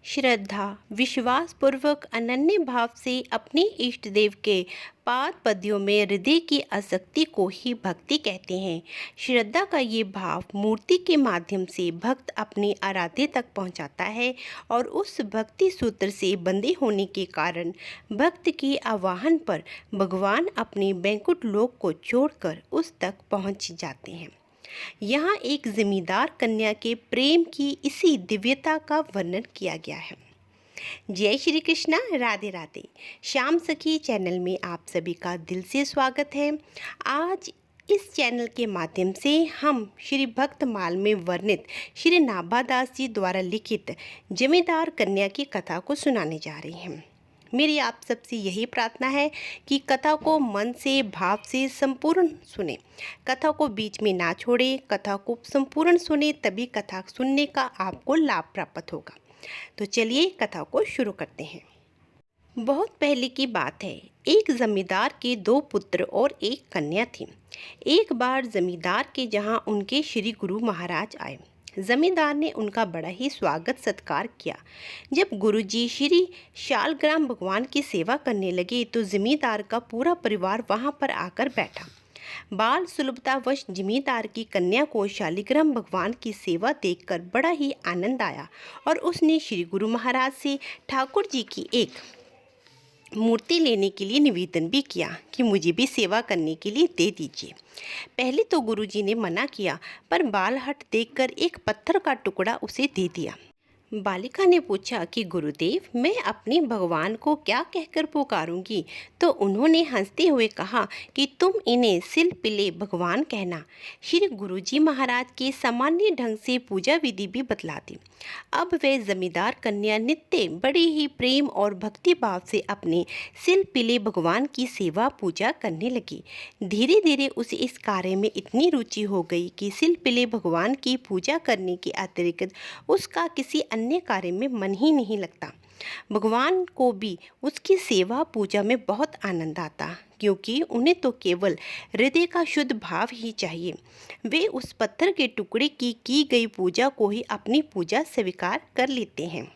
श्रद्धा, विश्वास पूर्वक अनन्य भाव से अपने इष्ट देव के पाद पद्यों में हृदय की आसक्ति को ही भक्ति कहते हैं। श्रद्धा का ये भाव मूर्ति के माध्यम से भक्त अपने आराध्य तक पहुंचाता है और उस भक्ति सूत्र से बंधे होने के कारण भक्त के आह्वान पर भगवान अपने बैंकुट लोक को छोड़कर उस तक पहुंच जाते हैं। यहाँ एक जमींदार कन्या के प्रेम की इसी दिव्यता का वर्णन किया गया है। जय श्री कृष्णा, राधे राधे। श्याम सखी चैनल में आप सभी का दिल से स्वागत है। आज इस चैनल के माध्यम से हम श्री भक्तमाल में वर्णित श्री नाभादास जी द्वारा लिखित जमींदार कन्या की कथा को सुनाने जा रहे हैं। मेरी आप सबसे यही प्रार्थना है कि कथा को मन से, भाव से संपूर्ण सुने, कथा को बीच में ना छोड़े, कथा को संपूर्ण सुने, तभी कथा सुनने का आपको लाभ प्राप्त होगा। तो चलिए कथा को शुरू करते हैं। बहुत पहले की बात है, एक जमींदार के 2 पुत्र और एक कन्या थी। एक बार जमींदार के जहाँ उनके श्री गुरु महाराज आए। जमींदार ने उनका बड़ा ही स्वागत सत्कार किया। जब गुरुजी श्री शालग्राम भगवान की सेवा करने लगे तो जमींदार का पूरा परिवार वहां पर आकर बैठा। बाल सुलभतावश जमींदार की कन्या को शालिग्राम भगवान की सेवा देखकर बड़ा ही आनंद आया और उसने श्री गुरु महाराज से ठाकुर जी की एक मूर्ति लेने के लिए निवेदन भी किया कि मुझे भी सेवा करने के लिए दे दीजिए। पहले तो गुरुजी ने मना किया, पर बालहट देखकर एक पत्थर का टुकड़ा उसे दे दिया। बालिका ने पूछा कि गुरुदेव, मैं अपने भगवान को क्या कहकर पुकारूंगी? तो उन्होंने हंसते हुए कहा कि तुम इन्हें सिलपिले भगवान कहना। श्री गुरुजी महाराज के सामान्य ढंग से पूजा विधि भी बतला दी। अब वह जमींदार कन्या नित्य बड़े ही प्रेम और भक्ति भाव से अपने सिलपिले भगवान की सेवा पूजा करने लगी। धीरे धीरे उसे इस कार्य में इतनी रुचि हो गई कि सिलपिले भगवान की पूजा करने के अतिरिक्त उसका किसी अन्य कार्य में मन ही नहीं लगता। भगवान को भी उसकी सेवा पूजा में बहुत आनंद आता, क्योंकि उन्हें तो केवल हृदय का शुद्ध भाव ही चाहिए। वे उस पत्थर के टुकड़े की गई पूजा को ही अपनी पूजा स्वीकार कर लेते हैं।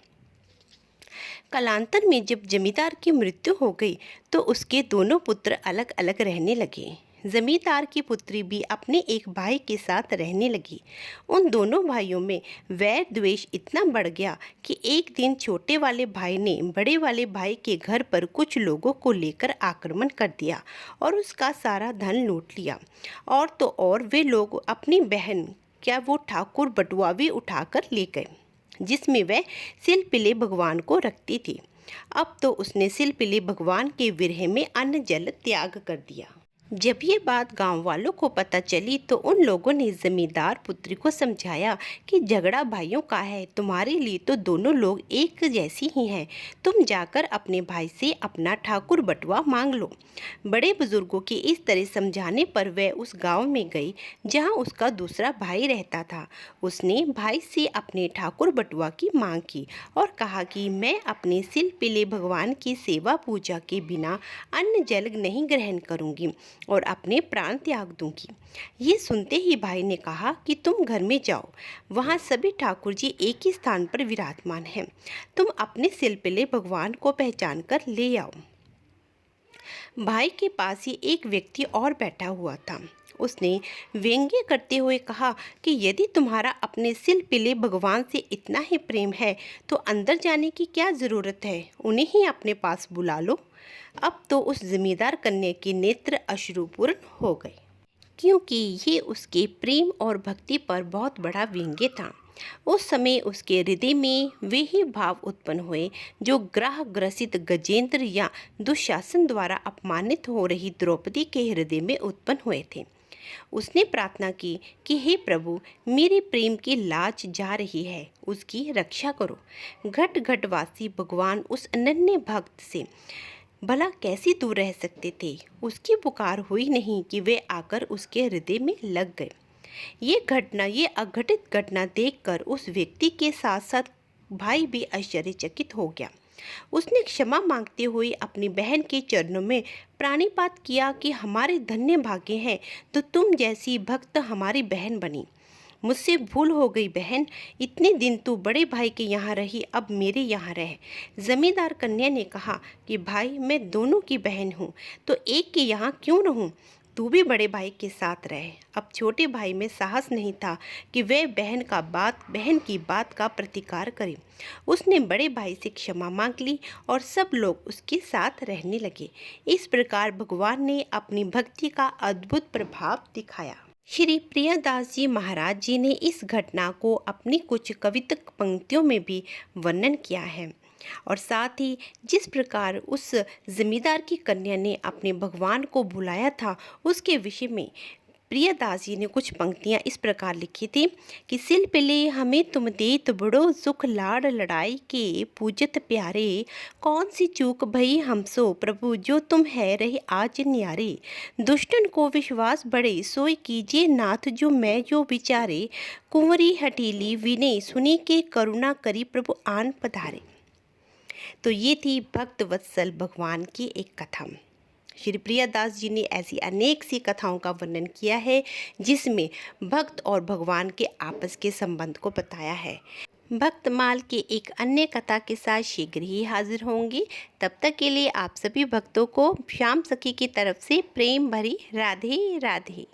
कालांतर में जब जमींदार की मृत्यु हो गई तो उसके दोनों पुत्र अलग अलग रहने लगे। जमींदार की पुत्री भी अपने एक भाई के साथ रहने लगी। उन दोनों भाइयों में वैर द्वेष इतना बढ़ गया कि एक दिन छोटे वाले भाई ने बड़े वाले भाई के घर पर कुछ लोगों को लेकर आक्रमण कर दिया और उसका सारा धन लूट लिया। और तो और वे लोग अपनी बहन वो ठाकुर बटुआ भी उठाकर ले गए, जिसमें वह सिलपिले भगवान को रखती थी। अब तो उसने सिलपिले भगवान के विरह में अन्न जल त्याग कर दिया। जब ये बात गांव वालों को पता चली तो उन लोगों ने जमींदार पुत्री को समझाया कि झगड़ा भाइयों का है, तुम्हारे लिए तो दोनों लोग एक जैसी ही हैं। तुम जाकर अपने भाई से अपना ठाकुर बटुआ मांग लो। बड़े बुजुर्गों के इस तरह समझाने पर वह उस गांव में गई जहां उसका दूसरा भाई रहता था। उसने भाई से अपने ठाकुर बटुआ की मांग की और कहा कि मैं अपने सिलपिले भगवान की सेवा पूजा के बिना अन्न जल नहीं ग्रहण करूँगी और अपने प्राण त्याग दूंगी। ये सुनते ही भाई ने कहा कि तुम घर में जाओ, वहाँ सभी ठाकुर जी एक ही स्थान पर विराजमान हैं। तुम अपने सिलपिले भगवान को पहचान कर ले आओ। भाई के पास ही एक व्यक्ति और बैठा हुआ था। उसने व्यंग्य करते हुए कहा कि यदि तुम्हारा अपने सिलपिले भगवान से इतना ही प्रेम है तो अंदर जाने की क्या ज़रूरत है, उन्हें ही अपने पास बुला लो। अब तो उस जमींदार कन्या के नेत्र अश्रुपूर्ण हो गए, क्योंकि ये उसके प्रेम और भक्ति पर बहुत बड़ा व्यंग्य था। उस समय उसके हृदय में वे ही भाव उत्पन्न हुए जो ग्रह ग्रसित गजेंद्र या दुशासन द्वारा अपमानित हो रही द्रौपदी के हृदय में उत्पन्न हुए थे। उसने प्रार्थना की कि हे प्रभु, मेरे प्रेम की लाज जा रही है, उसकी रक्षा करो। घट घटवासी भगवान उस अनन्य भक्त से भला कैसे दूर रह सकते थे। उसकी पुकार हुई नहीं कि वे आकर उसके हृदय में लग गए। ये अघटित घटना देखकर उस व्यक्ति के साथ साथ भाई भी आश्चर्यचकित हो गया। उसने क्षमा मांगते हुए अपनी बहन के चरणों में प्राणिपात किया कि हमारे धन्य भाग्य हैं तो तुम जैसी भक्त हमारी बहन बनी। मुझसे भूल हो गई बहन, इतने दिन तू बड़े भाई के यहाँ रही, अब मेरे यहाँ रह। जमींदार कन्या ने कहा कि भाई मैं दोनों की बहन हूँ, तो एक के यहाँ क्यों रहूँ, तू भी बड़े भाई के साथ रहे। अब छोटे भाई में साहस नहीं था कि वह बहन की बात का प्रतिकार करे। उसने बड़े भाई से क्षमा मांग ली और सब लोग उसके साथ रहने लगे। इस प्रकार भगवान ने अपनी भक्ति का अद्भुत प्रभाव दिखाया। श्री प्रियदास जी महाराज जी ने इस घटना को अपनी कुछ कवितक पंक्तियों में भी वर्णन किया है, और साथ ही जिस प्रकार उस जमींदार की कन्या ने अपने भगवान को बुलाया था उसके विषय में प्रियदास जी ने कुछ पंक्तियाँ इस प्रकार लिखी थी कि सिल पिले हमें तुम देत बड़ो सुख लाड़ लड़ाई के पूजत प्यारे, कौन सी चूक भई हमसो प्रभु जो तुम है रहे आज न्यारे, दुष्टन को विश्वास बढ़े सोई कीजिए नाथ जो मैं जो विचारे, कुंवरी हठीली विनय सुनी के करुणा करी प्रभु आन पधारे। तो ये थी भक्त वत्सल भगवान की एक कथा। श्री प्रियदास जी ने ऐसी अनेक सी कथाओं का वर्णन किया है जिसमें भक्त और भगवान के आपस के संबंध को बताया है। भक्तमाल के एक अन्य कथा के साथ शीघ्र ही हाजिर होंगी। तब तक के लिए आप सभी भक्तों को श्याम सखी की तरफ से प्रेम भरी राधे राधे।